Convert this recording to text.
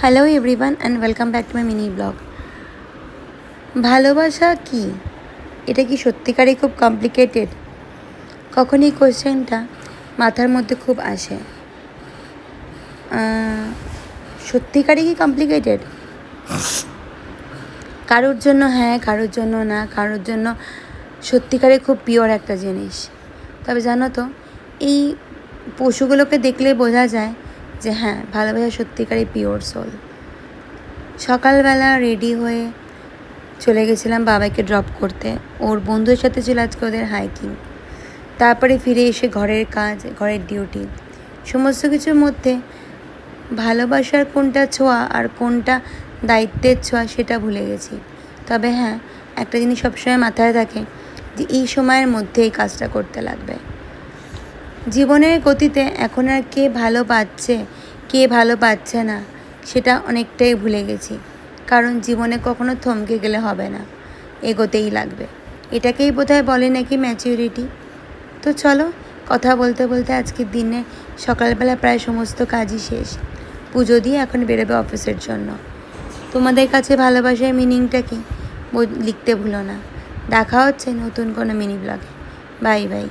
Hello everyone and welcome back to my mini blog. ভালোবাসা কি? এটা কি সত্যিকারই খুব কমপ্লিকেটেড? কখন এই কোয়েশ্চেনটা মাথার মধ্যে খুব আসে। সত্যিকারই কি কমপ্লিকেটেড? কারোর জন্য হ্যাঁ, কারোর জন্য না, কারোর জন্য সত্যিকারে খুব পিওর একটা জিনিস। তবে জানো তো, এই পশুগুলোকে দেখলে বোঝা যায় যে হ্যাঁ, ভালোবাসা সত্যিকারই পিওর সোল। সকালবেলা রেডি হয়ে চলে গেছিলাম বাবাকে ড্রপ করতে। ওর বন্ধুর সাথে ছিল আজকে ওদের হাইকিং। তারপরে ফিরে এসে ঘরের কাজ, ঘরের ডিউটি, সমস্ত কিছুর মধ্যে ভালোবাসার কোনটা ছোঁয়া আর কোনটা দায়িত্বের ছোঁয়া সেটা ভুলে গেছি। তবে হ্যাঁ, একটা জিনিস সবসময় মাথায় থাকে যে এই সময়ের মধ্যে এই কাজটা করতে লাগবে। জীবনের গতিতে এখন আর কে ভালো পাচ্ছে, কে ভালো পাচ্ছে না সেটা অনেকটাই ভুলে গেছি। কারণ জীবনে কখনো থমকে গেলে হবে না, এগোতেই লাগবে। এটাকেই বোধহয় বলে নাকি ম্যাচিউরিটি। তো চলো, কথা বলতে বলতে আজকের দিনে সকালবেলা প্রায় সমস্ত কাজই শেষ। পুজো দিয়ে এখন বেরোবে অফিসের জন্য। তোমাদের কাছে ভালোবাসার মিনিংটা কি লিখতে ভুলো না। দেখা হচ্ছে নতুন কোনো মিনি ব্লগে। Bye bye.